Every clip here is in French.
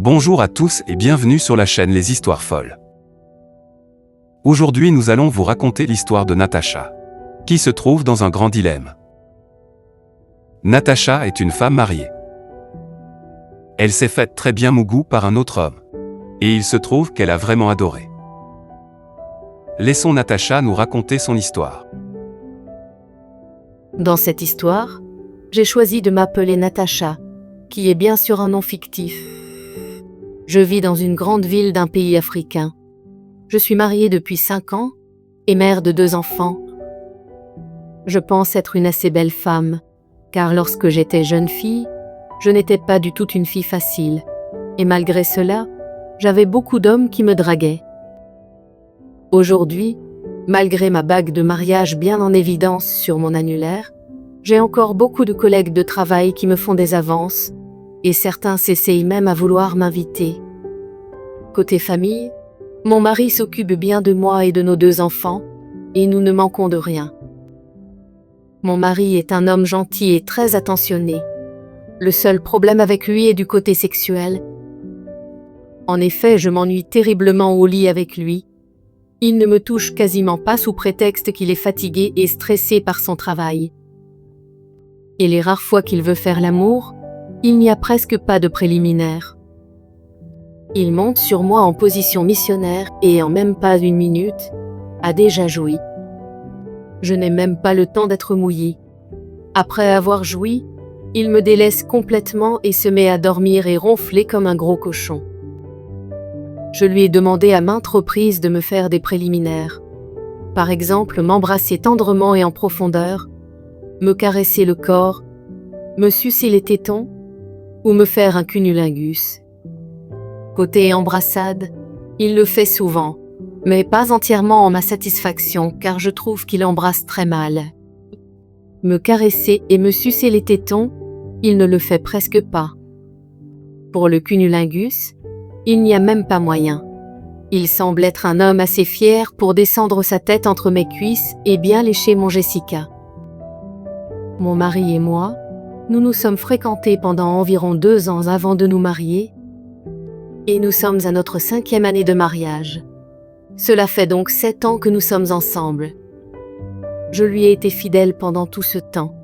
Bonjour à tous et bienvenue sur la chaîne Les Histoires Folles. Aujourd'hui nous allons vous raconter l'histoire de Natacha, qui se trouve dans un grand dilemme. Natacha est une femme mariée. Elle s'est faite très bien mougou par un autre homme. Et il se trouve qu'elle a vraiment adoré. Laissons Natacha nous raconter son histoire. Dans cette histoire, j'ai choisi de m'appeler Natacha, qui est bien sûr un nom fictif. Je vis dans une grande ville d'un pays africain. Je suis mariée depuis 5 ans et mère de 2 enfants. Je pense être une assez belle femme, car lorsque j'étais jeune fille, je n'étais pas du tout une fille facile. Et malgré cela, j'avais beaucoup d'hommes qui me draguaient. Aujourd'hui, malgré ma bague de mariage bien en évidence sur mon annulaire, j'ai encore beaucoup de collègues de travail qui me font des avances, et certains s'essayent même à vouloir m'inviter. Côté famille, mon mari s'occupe bien de moi et de nos 2 enfants, et nous ne manquons de rien. Mon mari est un homme gentil et très attentionné. Le seul problème avec lui est du côté sexuel. En effet, je m'ennuie terriblement au lit avec lui. Il ne me touche quasiment pas sous prétexte qu'il est fatigué et stressé par son travail. Et les rares fois qu'il veut faire l'amour, il n'y a presque pas de préliminaire. Il monte sur moi en position missionnaire et en même pas 1 minute, a déjà joui. Je n'ai même pas le temps d'être mouillée. Après avoir joui, il me délaisse complètement et se met à dormir et ronfler comme un gros cochon. Je lui ai demandé à maintes reprises de me faire des préliminaires. Par exemple, m'embrasser tendrement et en profondeur, me caresser le corps, me sucer les tétons ou me faire un cunnilingus. Côté embrassade, il le fait souvent, mais pas entièrement en ma satisfaction car je trouve qu'il embrasse très mal. Me caresser et me sucer les tétons, il ne le fait presque pas. Pour le cunnilingus, il n'y a même pas moyen. Il semble être un homme assez fier pour descendre sa tête entre mes cuisses et bien lécher mon Jessica. Mon mari et moi, nous nous sommes fréquentés pendant environ 2 ans avant de nous marier et nous sommes à notre 5e année de mariage. Cela fait donc 7 ans que nous sommes ensemble. Je lui ai été fidèle pendant tout ce temps,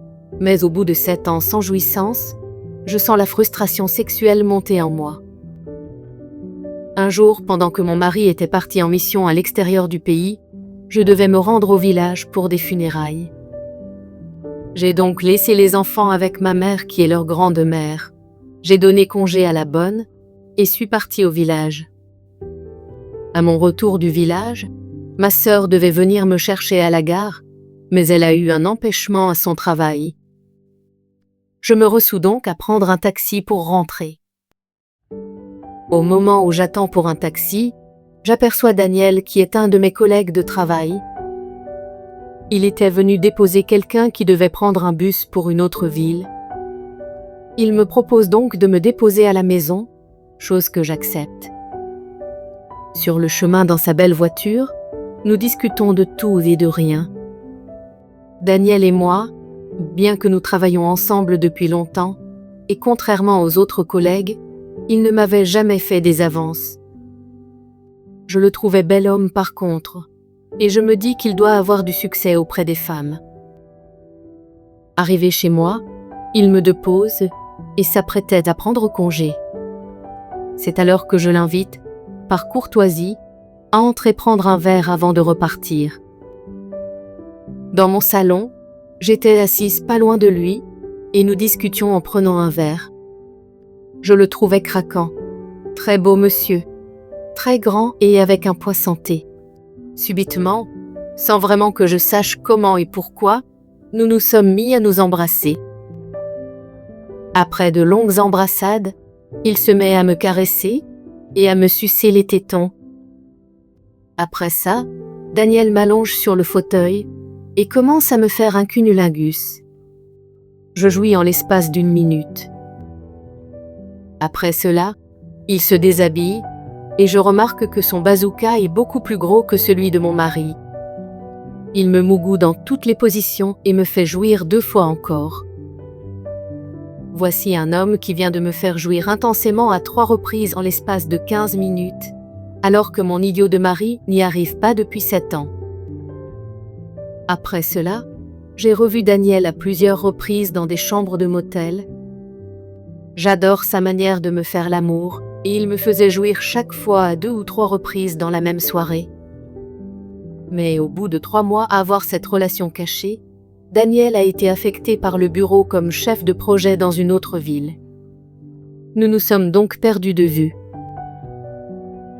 mais au bout de 7 ans sans jouissance, je sens la frustration sexuelle monter en moi. Un jour, pendant que mon mari était parti en mission à l'extérieur du pays, je devais me rendre au village pour des funérailles. J'ai donc laissé les enfants avec ma mère qui est leur grande-mère. J'ai donné congé à la bonne et suis partie au village. À mon retour du village, ma sœur devait venir me chercher à la gare, mais elle a eu un empêchement à son travail. Je me ressous donc à prendre un taxi pour rentrer. Au moment où j'attends pour un taxi, j'aperçois Daniel qui est un de mes collègues de travail. Il était venu déposer quelqu'un qui devait prendre un bus pour une autre ville. Il me propose donc de me déposer à la maison, chose que j'accepte. Sur le chemin dans sa belle voiture, nous discutons de tout et de rien. Daniel et moi, bien que nous travaillons ensemble depuis longtemps, et contrairement aux autres collègues, il ne m'avait jamais fait des avances. Je le trouvais bel homme par contre, et je me dis qu'il doit avoir du succès auprès des femmes. Arrivé chez moi, il me dépose et s'apprêtait à prendre congé. C'est alors que je l'invite, par courtoisie, à entrer prendre un verre avant de repartir. Dans mon salon, j'étais assise pas loin de lui et nous discutions en prenant un verre. Je le trouvais craquant, très beau monsieur, très grand et avec un poids santé. Subitement, sans vraiment que je sache comment et pourquoi, nous nous sommes mis à nous embrasser. Après de longues embrassades, il se met à me caresser et à me sucer les tétons. Après ça, Daniel m'allonge sur le fauteuil et commence à me faire un cunnilingus. Je jouis en l'espace d'1 minute. Après cela, il se déshabille et je remarque que son bazooka est beaucoup plus gros que celui de mon mari. Il me mougoue dans toutes les positions et me fait jouir 2 fois encore. Voici un homme qui vient de me faire jouir intensément à 3 reprises en l'espace de 15 minutes, alors que mon idiot de mari n'y arrive pas depuis 7 ans. Après cela, j'ai revu Daniel à plusieurs reprises dans des chambres de motel. J'adore sa manière de me faire l'amour, et il me faisait jouir chaque fois à 2 ou 3 reprises dans la même soirée. Mais au bout de 3 mois à avoir cette relation cachée, Daniel a été affecté par le bureau comme chef de projet dans une autre ville. Nous nous sommes donc perdus de vue.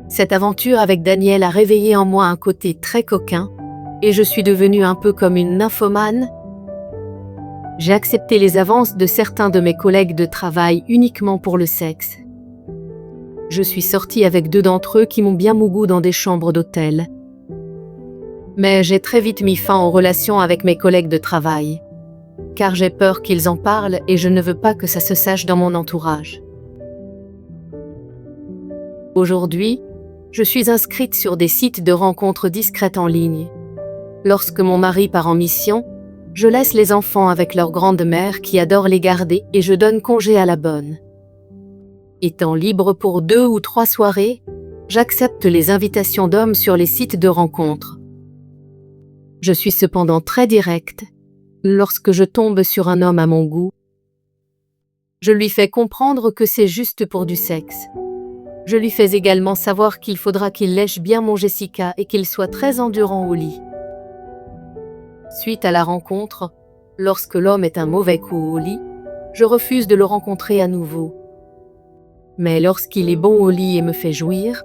Cette aventure avec Daniel a réveillé en moi un côté très coquin, et je suis devenue un peu comme une nymphomane. J'ai accepté les avances de certains de mes collègues de travail uniquement pour le sexe. Je suis sortie avec 2 d'entre eux qui m'ont bien mougou dans des chambres d'hôtel. Mais j'ai très vite mis fin aux relations avec mes collègues de travail, car j'ai peur qu'ils en parlent et je ne veux pas que ça se sache dans mon entourage. Aujourd'hui, je suis inscrite sur des sites de rencontres discrètes en ligne. Lorsque mon mari part en mission, je laisse les enfants avec leur grande-mère qui adore les garder et je donne congé à la bonne. Étant libre pour 2 ou 3 soirées, j'accepte les invitations d'hommes sur les sites de rencontres. Je suis cependant très directe. Lorsque je tombe sur un homme à mon goût, je lui fais comprendre que c'est juste pour du sexe. Je lui fais également savoir qu'il faudra qu'il lèche bien mon Jessica et qu'il soit très endurant au lit. Suite à la rencontre, lorsque l'homme est un mauvais coup au lit, je refuse de le rencontrer à nouveau. Mais lorsqu'il est bon au lit et me fait jouir,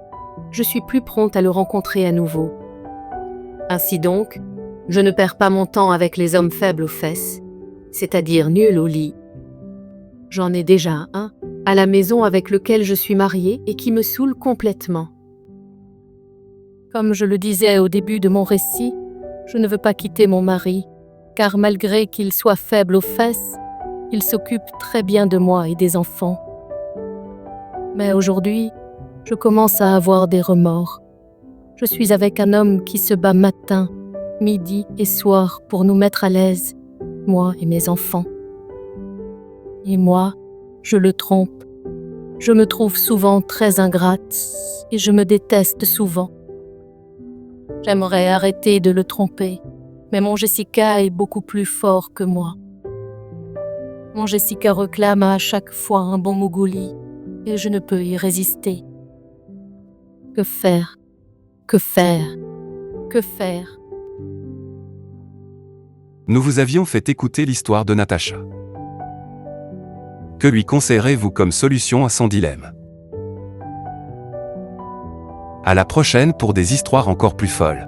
je suis plus prompte à le rencontrer à nouveau. Ainsi donc, je ne perds pas mon temps avec les hommes faibles aux fesses, c'est-à-dire nuls au lit. J'en ai déjà un à la maison avec lequel je suis mariée et qui me saoule complètement. Comme je le disais au début de mon récit, je ne veux pas quitter mon mari, car malgré qu'il soit faible aux fesses, il s'occupe très bien de moi et des enfants. Mais aujourd'hui, je commence à avoir des remords. Je suis avec un homme qui se bat matin, midi et soir pour nous mettre à l'aise, moi et mes enfants. Et moi, je le trompe. Je me trouve souvent très ingrate et je me déteste souvent. J'aimerais arrêter de le tromper, mais mon Jessica est beaucoup plus fort que moi. Mon Jessica réclame à chaque fois un bon mougouli et je ne peux y résister. Que faire? Que faire? Que faire? Nous vous avions fait écouter l'histoire de Natacha. Que lui conseillerez-vous comme solution à son dilemme? À la prochaine pour des histoires encore plus folles.